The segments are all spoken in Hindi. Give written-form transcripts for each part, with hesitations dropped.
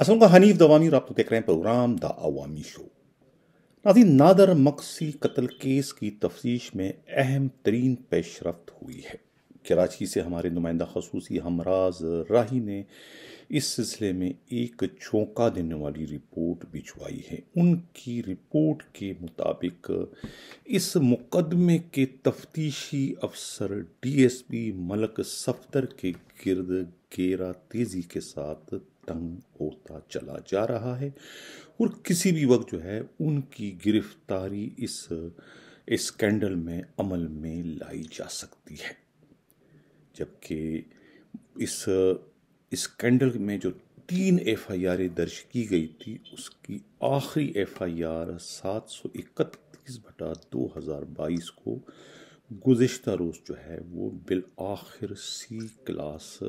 असलम का हनीफ दवामी और आप तो देख रहे हैं प्रोग्राम द अवामी शो। नाज़रीन, नादर मक्सी कत्ल केस की तफ्तीश में अहम तरीन पेशरफ्त हुई है। कराची से हमारे नुमाइंदा खसूसी हमराज राही ने इस सिलसिले में एक चौंका देने वाली रिपोर्ट भिजवाई है। उनकी रिपोर्ट के मुताबिक इस मुकदमे के तफ्तीशी अफसर DSP मलक सफदर के गिर्द घेरा तेजी के साथ तंग होता चला जा रहा है और किसी भी वक्त जो है उनकी गिरफ्तारी इस स्कैंडल में अमल में लाई जा सकती है। जबकि इस स्कैंडल में जो 3 FIR दर्ज की गई थी, उसकी आखिरी FIR 731/2022 को गुज़िश्ता रोज़ जो है वो बिल आखिर C क्लास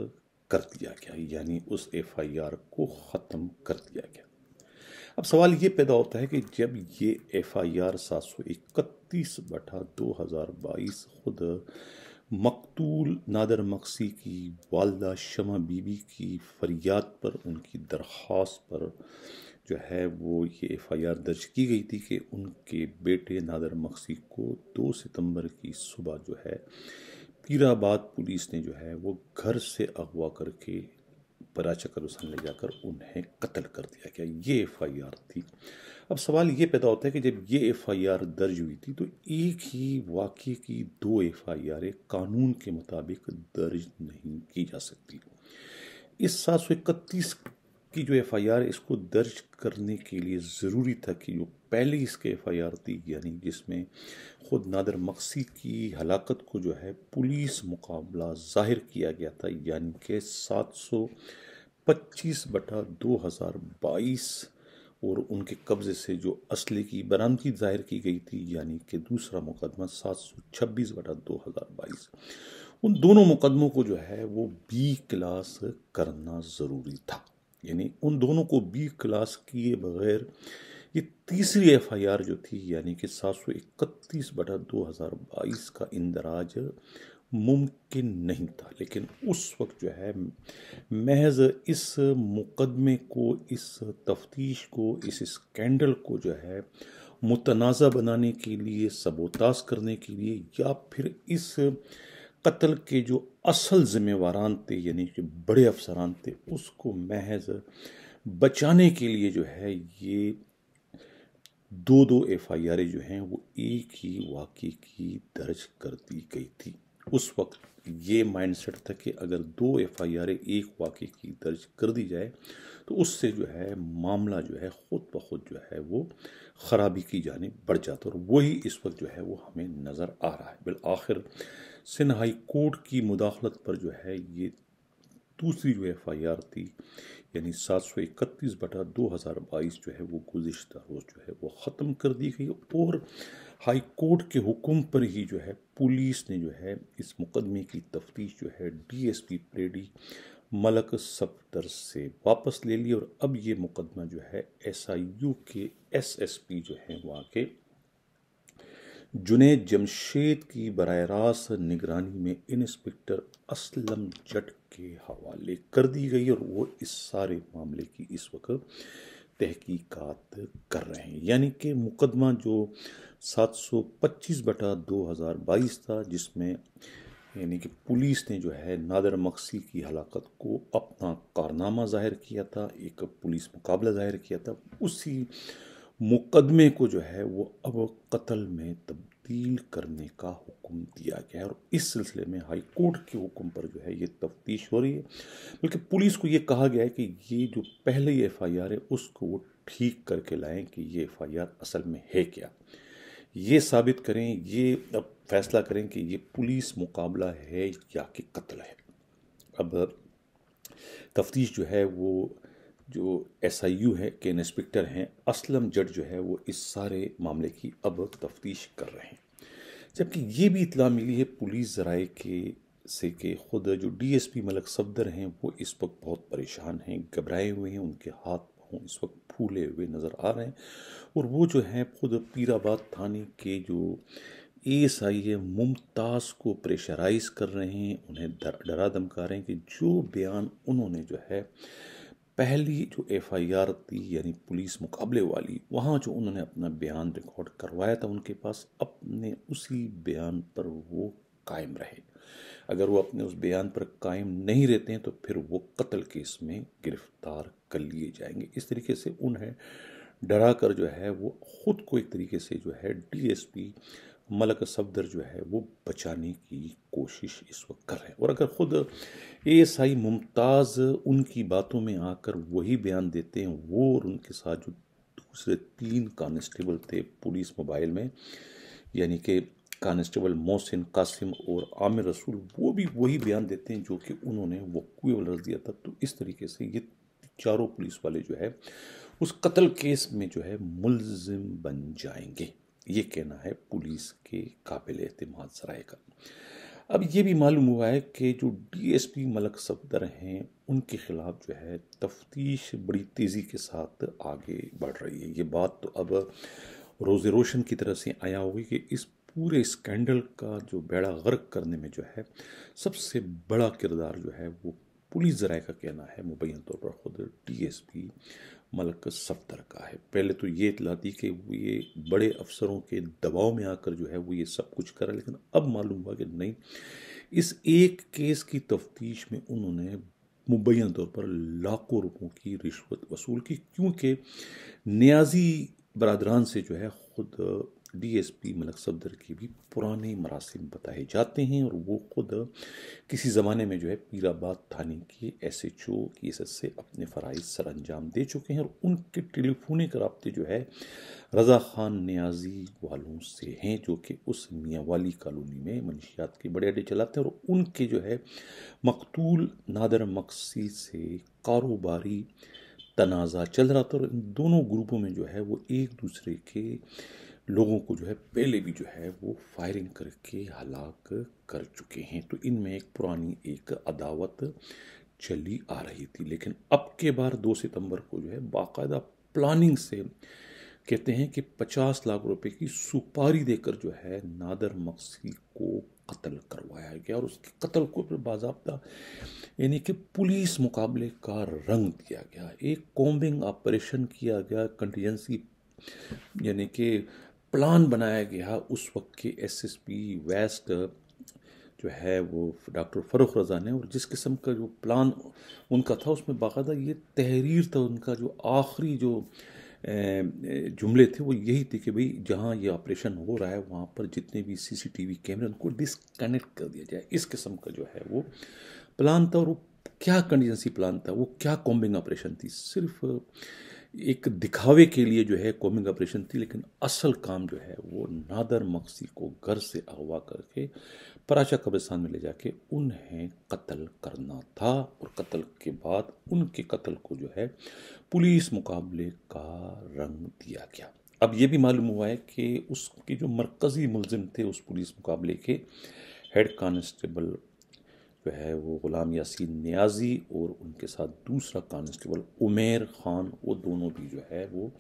कर दिया गया, यानी उस FIR को ख़त्म कर दिया गया। अब सवाल ये पैदा होता है कि जब ये FIR 731/2022 खुद मकतूल नादर मक्सी की वालदा शमा बीबी की फरियाद पर, उनकी दरख्वास्त पर जो है वो ये FIR दर्ज की गई थी कि उनके बेटे नादर मक्सी को 2 सितंबर की सुबह जो है पीराबाद पुलिस ने जो है वो घर से अगवा करके बराचकर ले जाकर उन्हें कत्ल कर दिया गया। ये FIR थी। अब सवाल ये पैदा होता है कि जब ये FIR दर्ज हुई थी तो एक ही वाक़े की 2 FIR कानून के मुताबिक दर्ज नहीं की जा सकती। इस 731 की जो FIR इसको दर्ज करने के लिए ज़रूरी था कि जो पहले इसके FIR थी, यानी जिसमें ख़ुद नादर मक्सी की हलाकत को जो है पुलिस मुकाबला ज़ाहिर किया गया था, यानी कि 725/2022 और उनके कब्ज़े से जो असले की बरामदगी ज़ाहिर की गई थी, यानी कि दूसरा मुकदमा 726/2022, उन दोनों मुकदमों को जो है वो B क्लास करना ज़रूरी था। यानी उन दोनों को B क्लास किए बगैर ये तीसरी FIR जो थी, यानी कि 731/2022 का इंदराज मुमकिन नहीं था। लेकिन उस वक्त जो है महज इस मुकदमे को, इस तफ्तीश को, इस स्कैंडल को जो है मुतनाज़ा बनाने के लिए, सबोताज करने के लिए, या फिर इस कत्ल के जो असल जिम्मेवारान थे यानी कि बड़े अफसरान थे, उसको महज बचाने के लिए जो है ये 2 FIR जो हैं वो एक ही वाक़े की दर्ज कर दी गई थी। उस वक्त ये माइंडसेट था कि अगर 2 FIR एक वाक़े की दर्ज कर दी जाए तो उससे जो है मामला जो है ख़ुद ब खुद जो है वो ख़राबी की जानिब बढ़ जाता, और वही इस वक्त जो है वो हमें नज़र आ रहा है। बिल आखिर सिंध हाई कोर्ट की मुदाखलत पर जो है ये दूसरी जो FIR थी, यानी 731/2022 जो है वो गुज़िश्ता रोज़ जो है वो ख़त्म कर दी गई, और हाई कोर्ट के हुक्म पर ही जो है पुलिस ने जो है इस मुकदमे की तफ्तीश जो है DSP प्लेडी मलक सफदर से वापस ले ली, और अब ये मुकदमा जो है SIU के SSP जो हैं वहाँ के जुनैद जमशेद की बराह रास्त निगरानी में इंस्पेक्टर असलम जट के हवाले कर दी गई, और वो इस सारे मामले की इस वक्त तहकीकात कर रहे हैं। यानी कि मुकदमा जो 725/2022 था, जिसमें यानी कि पुलिस ने जो है नादर मक्सी की हलाकत को अपना कारनामा ज़ाहिर किया था, एक पुलिस मुकाबला ज़ाहिर किया था, उसी मुकदमे को जो है वो अब कत्ल में तब्दील करने का हुक्म दिया गया है, और इस सिलसिले में हाई कोर्ट के हुक्म पर जो है ये तफ्तीश हो रही है। बल्कि पुलिस को ये कहा गया है कि ये जो पहले ये FIR है उसको वो ठीक करके लाएं कि ये FIR असल में है क्या, ये साबित करें, ये अब फैसला करें कि ये पुलिस मुकाबला है या कि कत्ल है। अब तफ्तीश जो है वो जो SIU है के इंस्पेक्टर हैं असलम जट जो है वो इस सारे मामले की अब तफ्तीश कर रहे हैं। जबकि ये भी इतला मिली है पुलिस ज़राए के से कि खुद जो DSP मलक सफदर हैं वो इस वक्त बहुत परेशान हैं, घबराए हुए हैं, उनके हाथ पाँव इस वक्त फूले हुए नज़र आ रहे हैं, और वो जो हैं खुद पीराबाद थाने के जो ASI है मुमताज़ को प्रेशराइज कर रहे हैं, उन्हें डरा धमका रहे हैं कि जो बयान उन्होंने जो है पहली जो एफआईआर थी यानी पुलिस मुकाबले वाली, वहाँ जो उन्होंने अपना बयान रिकॉर्ड करवाया था उनके पास, अपने उसी बयान पर वो कायम रहे। अगर वो अपने उस बयान पर कायम नहीं रहते हैं तो फिर वो कत्ल केस में गिरफ्तार कर लिए जाएंगे। इस तरीके से उन्हें डरा कर जो है वो खुद को एक तरीके से जो है डीएसपी मलक सफदर जो है वो बचाने की कोशिश इस वक्त कर रहे हैं। और अगर खुद एएसआई मुमताज़ उनकी बातों में आकर वही बयान देते हैं, वो और उनके साथ जो दूसरे 3 कांस्टेबल थे पुलिस मोबाइल में, यानी कि कांस्टेबल मोहसिन, कासिम और आमिर रसूल, वो भी वही बयान देते हैं जो कि उन्होंने वक़ूए वाला दिया था। तो इस तरीके से ये चारों पुलिस वाले जो है उस कत्ल केस में जो है मुलजिम बन जाएंगे, ये कहना है पुलिस के काबिल एतमाद सराय का। अब ये भी मालूम हुआ है कि जो डीएसपी मलक सफदर हैं उनके खिलाफ जो है तफ्तीश बड़ी तेज़ी के साथ आगे बढ़ रही है। ये बात तो अब रोज़ रोशन की तरफ से आया होगी कि इस पूरे स्कैंडल का जो बेड़ा गर्क करने में जो है सबसे बड़ा किरदार जो है वो पुलिस ज़राए का कहना है मुबैन तौर पर खुद डीएसपी मलक सफदर का है। पहले तो ये इतला थी कि वो ये बड़े अफसरों के दबाव में आकर जो है वो ये सब कुछ करा, लेकिन अब मालूम हुआ कि नहीं, इस एक केस की तफ्तीश में उन्होंने मुबैन तौर पर लाखों रुपयों की रिश्वत वसूल की, क्योंकि नियाजी बरादरान से जो है खुद डीएसपी मलक सफदर के भी पुराने मरासिम बताए जाते हैं और वो खुद किसी ज़माने में जो है पीराबाद थाने के एसएचओ की हैसियत से अपने फ़राइज़ सर अंजाम दे चुके हैं। और उनके टेलीफोनिक रब्ते जो है रज़ा खान नियाजी वालों से हैं, जो कि उस मियांवाली कॉलोनी में मंशियात के बड़े अड्डे चलाते हैं। और उनके जो है मकतूल नादर मक्सी से कारोबारी तनाज़ा चल रहा था और इन दोनों ग्रुपों में जो है वो एक दूसरे के लोगों को जो है पहले भी जो है वो फायरिंग करके हलाक कर चुके हैं। तो इनमें एक पुरानी एक अदावत चली आ रही थी, लेकिन अब के बार 2 सितंबर को जो है बाकायदा प्लानिंग से कहते हैं कि 50 लाख रुपए की सुपारी देकर जो है नादर मक्सी को कत्ल करवाया गया और उसके कत्ल को फिर बाज़ाब्ता यानी कि पुलिस मुकाबले का रंग दिया गया। एक कॉम्बिंग ऑपरेशन किया गया, कंटीजेंसी यानी कि प्लान बनाया गया उस वक्त के एसएसपी वेस्ट जो है वो डॉक्टर फ़रूख रज़ा ने। और जिस किस्म का जो प्लान उनका था उसमें बाकायदा ये तहरीर था उनका, जो आखिरी जो जुमले थे वो यही थे कि भाई जहाँ ये ऑपरेशन हो रहा है वहाँ पर जितने भी सीसीटीवी कैमरे उनको डिसकनेक्ट कर दिया जाए। इस किस्म का जो है वो प्लान था। और वो क्या कंटीजेंसी प्लान था, वो क्या कॉम्बिंग ऑपरेशन थी, सिर्फ एक दिखावे के लिए जो है कॉम्बिंग ऑपरेशन थी, लेकिन असल काम जो है वो नादर मक्सी को घर से अगवा करके पराचा कब्रिस्तान में ले जाके उन्हें कत्ल करना था। और कत्ल के बाद उनके कत्ल को जो है पुलिस मुकाबले का रंग दिया गया। अब ये भी मालूम हुआ है कि उसके जो मरकज़ी मुलजिम थे उस पुलिस मुकाबले के, हेड कांस्टेबल जो है वो ग़ुलाम यासीन नियाज़ी और उनके साथ दूसरा कांस्टेबल उमेर ख़ान, वो दोनों भी जो है वो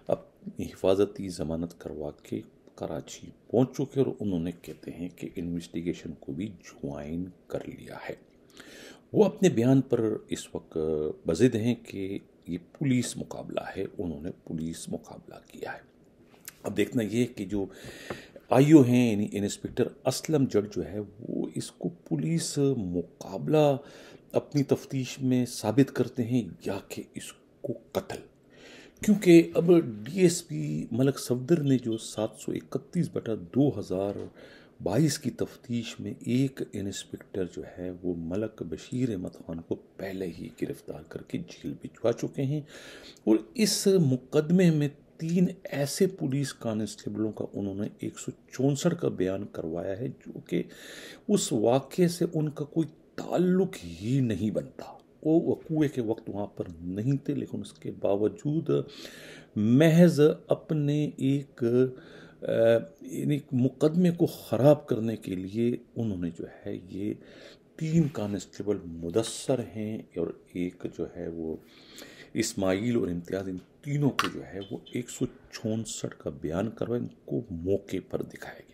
अपनी हिफाजती ज़मानत करवा के कराची पहुंच चुके और उन्होंने कहते हैं कि इन्वेस्टिगेशन को भी ज्वाइन कर लिया है। वो अपने बयान पर इस वक्त बज़िद हैं कि ये पुलिस मुकाबला है, उन्होंने पुलिस मुकाबला किया है। अब देखना ये कि जो आईओ हैं यानी इंस्पेक्टर असलम जट जो है वो इसको पुलिस मुकाबला अपनी तफ्तीश में साबित करते हैं या कि इसको कत्ल। क्योंकि अब डीएसपी मलक सफदर ने जो 731/2022 की तफ्तीश में एक इंस्पेक्टर जो है वो मलक बशीर अहमद खान को पहले ही गिरफ्तार करके जेल भिजवा चुके हैं। और इस मुकदमे में 3 ऐसे पुलिस कांस्टेबलों का उन्होंने 164 का बयान करवाया है जो कि उस वाक़े से उनका कोई ताल्लुक ही नहीं बनता। वो वक़ूए के वक्त वहाँ पर नहीं थे, लेकिन उसके बावजूद महज अपने एक यानी मुकदमे को ख़राब करने के लिए उन्होंने जो है ये 3 कांस्टेबल मुदस्सर हैं और एक जो है वो इस्माइल और इम्तियाज़, इन तीनों को जो है वो 164 का बयान करवा इनको मौके पर दिखाया गया।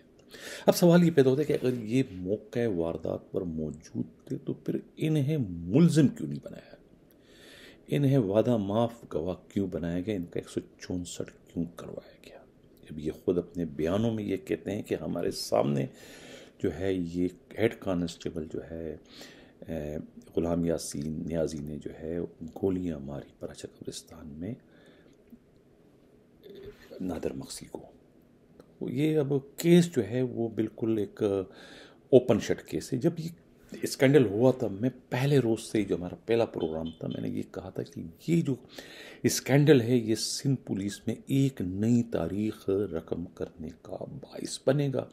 अब सवाल ये पैदा होता है कि अगर ये मौके वारदात पर मौजूद थे तो फिर इन्हें मुलजिम क्यों नहीं बनाया? इन्हें वादा माफ गवाह क्यों बनाया गया, इनका 164 क्यों करवाया गया। जब ये खुद अपने बयानों में ये कहते हैं कि हमारे सामने जो है ये हेड कांस्टेबल जो है ग़ुलाम यासीन नियाज़ी ने जो है गोलियां मारी पराचा कब्रिस्तान में नादर मक्सी को। तो ये अब केस जो है वो बिल्कुल एक ओपन शट केस है। जब ये स्कैंडल हुआ था, मैं पहले रोज़ से ही, जो हमारा पहला प्रोग्राम था, मैंने ये कहा था कि ये जो स्कैंडल है ये सिंध पुलिस में एक नई तारीख रकम करने का बाइस बनेगा।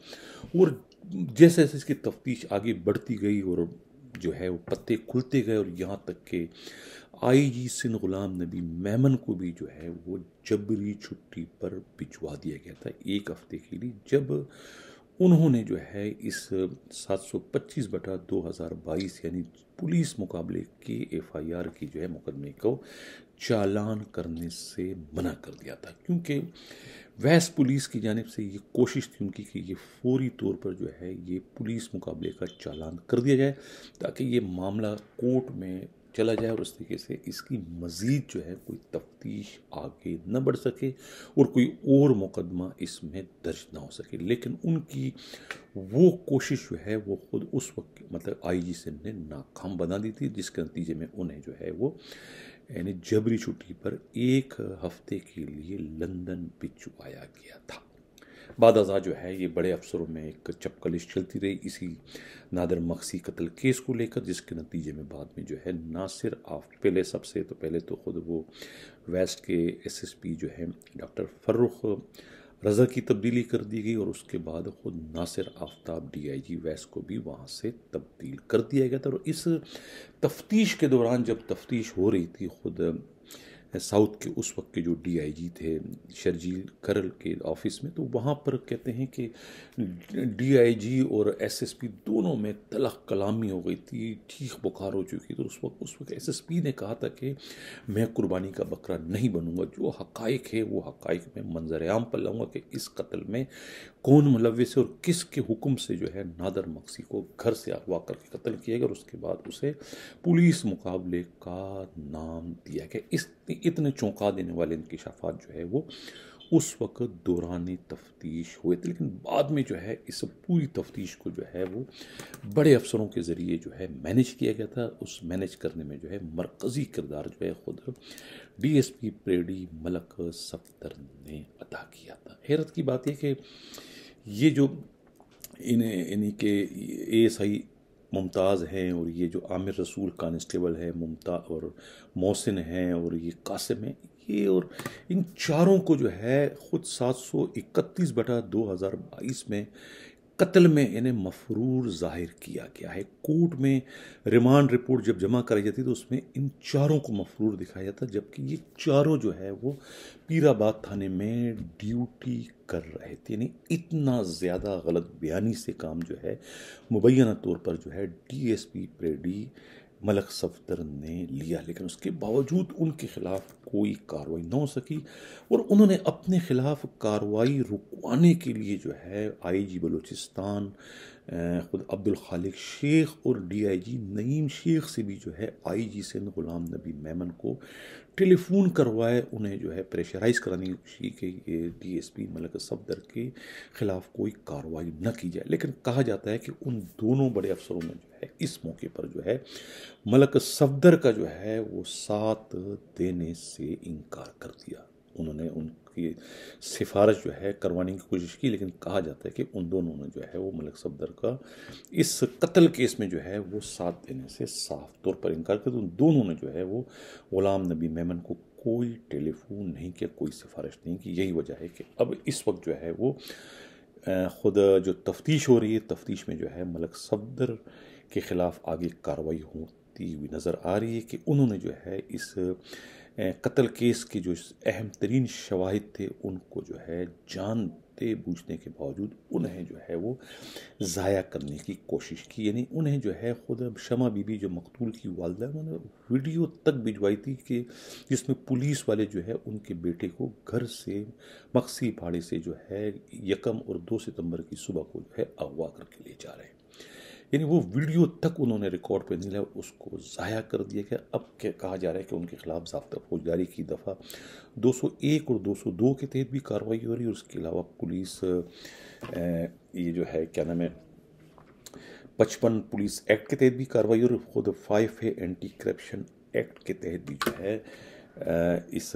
और जैसे जैसे इसकी तफ्तीश आगे बढ़ती गई और जो है वो पत्ते खुलते गए, और यहाँ तक कि आईजी सिंध ग़ुलाम नबी मेमन को भी जो है वो जबरी छुट्टी पर भिजवा दिया गया था 1 हफ्ते के लिए, जब उन्होंने जो है इस 725/2022 यानी पुलिस मुकाबले के FIR की जो है मुकदमे को चालान करने से मना कर दिया था। क्योंकि वैस पुलिस की जानिब से ये कोशिश थी उनकी कि ये फौरी तौर पर जो है ये पुलिस मुकाबले का चालान कर दिया जाए, ताकि ये मामला कोर्ट में चला जाए और उस तरीके से इसकी मज़ीद जो है कोई तफ्तीश आगे न बढ़ सके और कोई और मुकदमा इसमें दर्ज ना हो सके। लेकिन उनकी वो कोशिश जो है वो खुद उस वक्त मतलब आईजी सिंध ने नाकाम बना दी थी, जिसके नतीजे में उन्हें जो है वो यानी जबरी छुट्टी पर 1 हफ्ते के लिए लंदन भिजवाया गया था। बाद अज़ा जो है ये बड़े अफसरों में एक चपकलिश चलती रही इसी नादर मक्सी कत्ल केस को लेकर, जिसके नतीजे में बाद में जो है नासिर पहले सबसे तो पहले तो ख़ुद वो वेस्ट के SSP जो है डॉक्टर फ़र्रुख रज़ा की तब्दीली कर दी गई, और उसके बाद ख़ुद नासिर आफ्ताब DIG वेस्ट को भी वहाँ से तब्दील कर दिया गया था। और इस तफ्तीश के दौरान जब तफ्तीश हो रही थी, ख़ुद साउथ के उस वक्त के जो DIG थे शर्जील करल के ऑफिस में, तो वहाँ पर कहते हैं कि DIG और SSP दोनों में तलख कलामी हो गई थी, चीख बुखार हो चुकी थी। तो उस वक्त SSP ने कहा था कि मैं कुर्बानी का बकरा नहीं बनूंगा, जो हकाइक है वो हकाइक में मंजर आम पर लाऊंगा कि इस कत्ल में कौन मुलव्विस है और किसके हुक्म से जो है नादर मक्सी को घर से अगवा करके कत्ल किया गया और उसके बाद उसे पुलिस मुकाबले का नाम दिया गया। इतने चौंका देने वाले इंकशाफात जो है वो उस वक्त दौरान तफ्तीश हुए थे। लेकिन बाद में जो है इस पूरी तफ्तीश को जो है वो बड़े अफसरों के ज़रिए जो है मैनेज किया गया था। उस मैनेज करने में जो है मरकज़ी किरदार जो है ख़ुद DSP प्रेडी मलक सफ्दर ने अदा किया था। हैरत की बात है कि ये जो इन्हीं के ASI मुमताज़ हैं और ये जो आमिर रसूल कांस्टेबल है मुमताज़ और मोहसिन हैं और ये कासिम है, ये और इन चारों को जो है ख़ुद 731/2022 में कत्ल में इन्हें मफरूर ज़ाहिर किया गया है। कोर्ट में रिमांड रिपोर्ट जब जमा कराई जाती तो उसमें इन चारों को मफरूर दिखाया जाता, जबकि ये चारों जो है वो पीराबाद थाने में ड्यूटी कर रहे थे। यानी इतना ज़्यादा गलत बयानी से काम जो है मुबैना तौर पर जो है DSP प्रेडी मलक सफ्दर ने लिया, लेकिन उसके बावजूद उनके ख़िलाफ़ कोई कार्रवाई न हो सकी और उन्होंने अपने ख़िलाफ़ कार्रवाई रुकवाने के लिए जो है IG बलूचिस्तान ख़ुद अब्दुल खालिक शेख और DIG नईम शेख से भी जो है IG सिंध ग़ुलाम नबी मेमन को टेलीफोन करवाए, उन्हें जो है प्रेशराइज़ कराने की कोशिश की कि ये DSP मलक सफ्दर के ख़िलाफ़ कोई कार्रवाई न की जाए। लेकिन कहा जाता है कि उन दोनों बड़े अफसरों ने जो है इस मौके पर जो है मलक सफ्दर का जो है वो साथ देने से इनकार कर दिया। उन्होंने उनकी सिफारिश जो है करवाने की कोशिश की, लेकिन कहा जाता है कि उन दोनों ने जो है वो मलक सफ्दर का इस कत्ल केस में जो है वो साथ देने से साफ तौर पर इनकार कर दिया। उन दोनों ने जो है वो ग़ुलाम नबी मेमन को कोई टेलीफोन नहीं किया, कोई सिफारिश नहीं की। यही वजह है कि अब इस वक्त जो है वो ख़ुद जो तफ्तीश हो रही है, तफ्तीश में जो है मलक सफ्दर के ख़िलाफ़ आगे कार्रवाई होती हुई नज़र आ रही है कि उन्होंने जो है इस कत्ल केस के जो अहम तरीन शवाहिद थे उनको जो है जानते बूझने के बावजूद उन्हें जो है वो ज़ाया करने की कोशिश की। यानी उन्हें जो है ख़ुद शमा बीबी जो मकतूल की वालदा, उन्होंने वीडियो तक भिजवाई थी कि जिसमें पुलिस वाले जो है उनके बेटे को घर से मक्सी पहाड़ी से जो है 1 और 2 सितंबर की सुबह को जो है अगवा करके ले जा रहे हैं। यानी वो वीडियो तक उन्होंने रिकॉर्ड पे नहीं लिया, उसको ज़ाया कर दिया गया। अब क्या कहा जा रहा है कि उनके खिलाफ ज़ाब्ता फौजदारी की दफ़ा 201 और 202 के तहत भी कार्रवाई हो रही है। और उसके अलावा पुलिस ये जो है क्या नाम है 55 पुलिस एक्ट के तहत भी कार्रवाई और खुद 5A एंटी करप्शन एक्ट के तहत भी जो है इस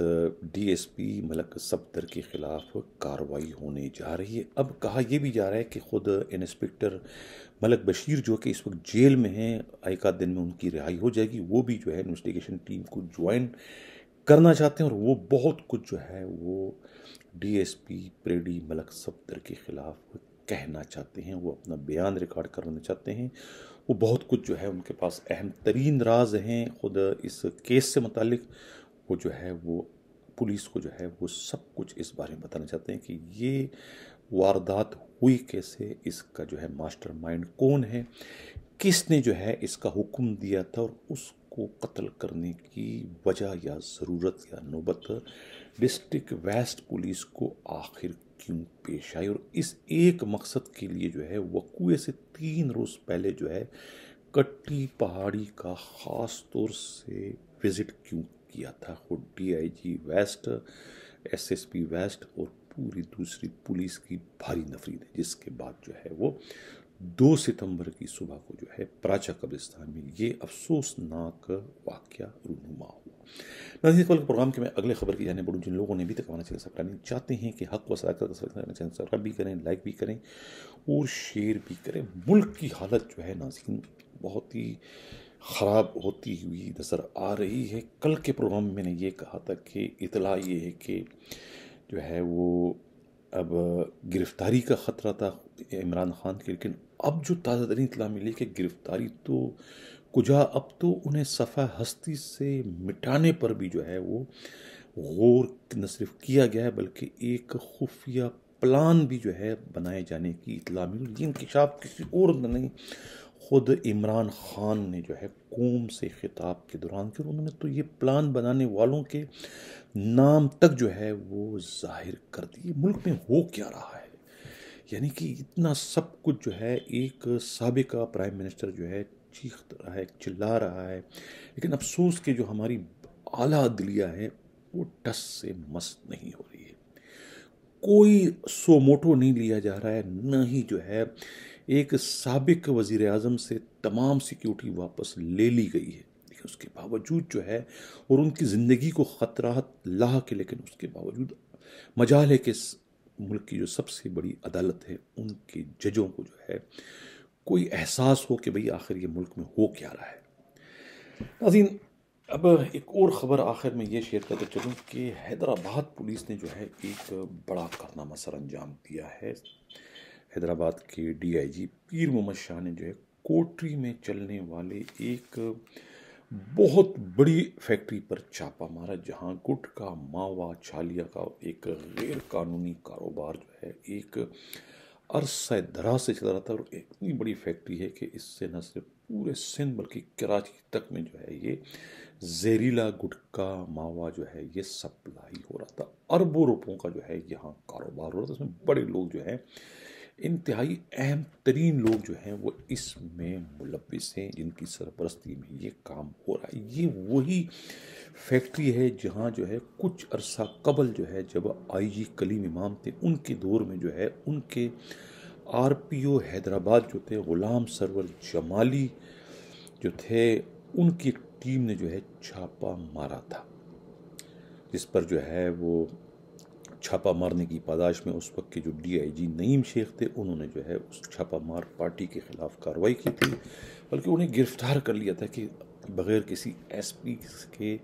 DSP मलक सफदर के खिलाफ कार्रवाई होने जा रही है। अब कहा यह भी जा रहा है कि खुद इंस्पेक्टर मलक बशीर जो कि इस वक्त जेल में हैं, एक आध दिन में उनकी रिहाई हो जाएगी, वो भी जो है इन्वेस्टिगेशन टीम को ज्वाइन करना चाहते हैं और वो बहुत कुछ जो है वो DSP प्रेडी मलक सफदर के खिलाफ कहना चाहते हैं, वो अपना बयान रिकॉर्ड करना चाहते हैं। वो बहुत कुछ जो है उनके पास अहम तरीन राज हैं खुद इस केस से मुतालिक। वो जो है वो पुलिस को जो है वो सब कुछ इस बारे में बताना चाहते हैं कि ये वारदात हुई कैसे, इसका जो है मास्टरमाइंड कौन है, किसने जो है इसका हुक्म दिया था और उसको कत्ल करने की वजह या ज़रूरत या नौबत डिस्ट्रिक्ट वेस्ट पुलिस को आखिर क्यों पेश आई, और इस एक मकसद के लिए जो है वकूए से 3 रोज़ पहले जो है कट्टी पहाड़ी का ख़ास तौर से विज़िट क्यों किया था खुद DIG वेस्ट, SSP वेस्ट और पूरी दूसरी पुलिस की भारी नफरी ने, जिसके बाद जो है वो 2 सितंबर की सुबह को जो है प्राचा कब्रिस्तान में ये अफसोसनाक वाक़या रूनुमा हुआ। नाज़रीन, कल के प्रोग्राम के मैं अगले खबर की जाने बढ़ूँ। जिन लोगों ने अभी तक हमारा चैनल सब्सक्राइब नहीं चाहते हैं कि हक व सदाकत का चैनल सब्सक्राइब भी करें, लाइक भी करें और शेयर भी करें। मुल्क की हालत जो है नाज़रीन बहुत ही ख़राब होती हुई नज़र आ रही है। कल के प्रोग्राम में मैंने ये कहा था कि इतला ये है कि जो है वो अब गिरफ्तारी का ख़तरा था इमरान खान की, लेकिन अब जो ताज़ा तरीन इतला मिली कि गिरफ्तारी तो कुजा, अब तो उन्हें सफ़ा हस्ती से मिटाने पर भी जो है वो गौर न सिर्फ किया गया है बल्कि एक खुफिया प्लान भी जो है बनाए जाने की इतला मिली। ये इंकशाफ किसी और नहीं खुद इमरान खान ने जो है कौम से खिताब के दौरान फिर उन्होंने तो ये प्लान बनाने वालों के नाम तक जो है वो जाहिर कर दिए। मुल्क में हो क्या रहा है, यानी कि इतना सब कुछ जो है एक साबिका प्राइम मिनिस्टर जो है चीख रहा है, चिल्ला रहा है, लेकिन अफसोस कि जो हमारी आला अदलिया है वो टस से मस नहीं हो रही है। कोई सो मोटो नहीं लिया जा रहा है, न ही जो है एक साबिक वज़ीर आज़म से तमाम सिक्योरिटी वापस ले ली गई है। लेकिन उसके बावजूद जो है और उनकी ज़िंदगी को ख़तरा लाह के, लेकिन उसके बावजूद मजाल है कि मुल्क की जो सबसे बड़ी अदालत है उनके जजों को जो है कोई एहसास हो कि भाई आखिर ये मुल्क में हो क्या रहा है। नाज़रीन, अब एक और ख़बर आखिर में ये शेयर करते चलूँ कि हैदराबाद पुलिस ने जो है एक बड़ा कारनामा सर अंजाम दिया है। हैदराबाद के DIG पीर मोहम्मद शाह ने जो है कोटरी में चलने वाले एक बहुत बड़ी फैक्ट्री पर छापा मारा, जहां गुटखा, मावा, छालिया का एक गैर कानूनी कारोबार जो है एक अरसा दराज से चला रहा था। और इतनी बड़ी फैक्ट्री है कि इससे न सिर्फ पूरे सिंध बल्कि कराची तक में जो है ये जहरीला गुटखा, मावा जो है ये सप्लाई हो रहा था। अरबों रुपयों का जो है यहाँ कारोबार हो रहा था। उसमें बड़े लोग जो हैं, इंतहाई अहम तरीन लोग जो हैं वो इसमें मुलव्विस हैं, जिनकी सरपरस्ती में ये काम हो रहा है। ये वही फैक्ट्री है जहाँ जो है कुछ अरसा कबल जो है जब IG कलीम इमाम थे उनके दौर में जो है उनके RPO हैदराबाद जो थे ग़ुलाम सरवर जमाली जो थे, उनकी टीम ने जो है छापा मारा था, जिस पर जो है वो छापा मारने की पादाश में उस वक्त के जो DIG नईम शेख थे उन्होंने जो है उस छापा मार पार्टी के ख़िलाफ़ कार्रवाई की थी, बल्कि उन्हें गिरफ्तार कर लिया था कि बग़ैर किसी SP के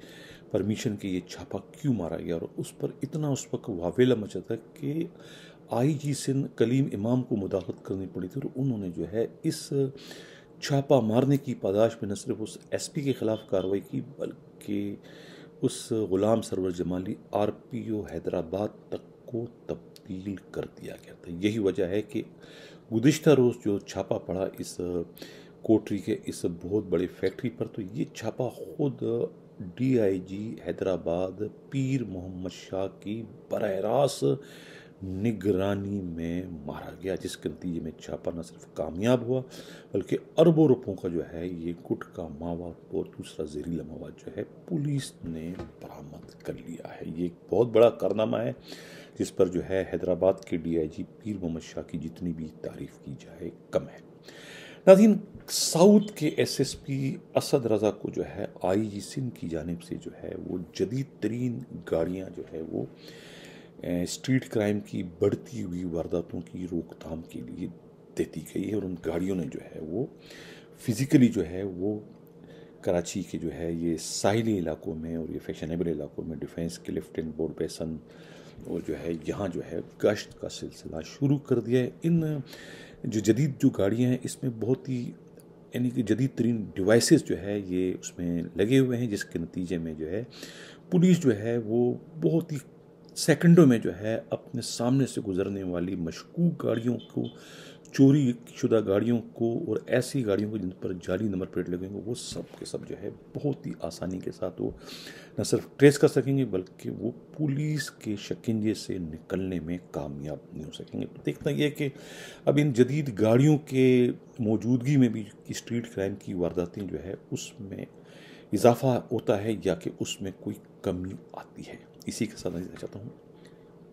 परमिशन के ये छापा क्यों मारा गया। और उस पर इतना उस वक्त वावेला मचा था कि IG सिंध कलीम इमाम को मुदाखलत करनी पड़ी थी। और उन्होंने जो है इस छापा मारने की पादाश में न सिर्फ उस SP के ख़िलाफ़ कार्रवाई की बल्कि उस ग़ुलाम सरवर जमाली RPO हैदराबाद तक को तब्दील कर दिया गया था। यही वजह है कि गुज़िश्ता रोज़ जो छापा पड़ा इस कोटरी के इस बहुत बड़ी फैक्ट्री पर, तो ये छापा खुद DIG हैदराबाद पीर मोहम्मद शाह की बरह रास्त निगरानी में मारा गया, जिसके नतीजे में छापा न सिर्फ कामयाब हुआ बल्कि अरबों रुपयों का जो है ये गुटखा मावा और दूसरा जहरीला मवाद जो है पुलिस ने बरामद कर लिया है। ये एक बहुत बड़ा कारनामा है जिस पर जो है हैदराबाद के डीआईजी पीर मोहम्मद शाह की जितनी भी तारीफ की जाए कम है। नाज़रीन, साउथ के एसएसपी असद रज़ा को जो है आईजी सिंध की जानिब से जो है वो जदीद तरीन गाड़ियाँ जो है वो स्ट्रीट क्राइम की बढ़ती हुई वारदातों की रोकथाम के लिए देती गई है, और उन गाड़ियों ने जो है वो फिज़िकली जो है वो कराची के जो है ये साहिली इलाकों में और ये फैशनेबल इलाकों में डिफेंस के लेफ्टिनेंट बोर्ड बेसन और जो है यहाँ जो है गश्त का सिलसिला शुरू कर दिया है। इन जो जदीद जो गाड़ियाँ हैं इसमें बहुत ही यानी कि जदीद तरीन डिवाइसेस जो है ये उसमें लगे हुए हैं, जिसके नतीजे में जो है पुलिस जो है वो बहुत ही सेकंडों में जो है अपने सामने से गुजरने वाली मशकूक गाड़ियों को, चोरी शुदा गाड़ियों को और ऐसी गाड़ियों को जिन पर जाली नंबर प्लेट लगे होंगे वो सब के सब जो है बहुत ही आसानी के साथ वो न सिर्फ ट्रेस कर सकेंगे बल्कि वो पुलिस के शिकंजे से निकलने में कामयाब नहीं हो सकेंगे। तो देखना यह कि अब इन जदीद गाड़ियों के मौजूदगी में भी स्ट्रीट क्राइम की वारदातें जो है उसमें इजाफा होता है या कि उसमें कोई कमी आती है। इसी के साथ मैं चाहता हूँ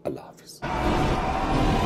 अल्लाह हाफिज़।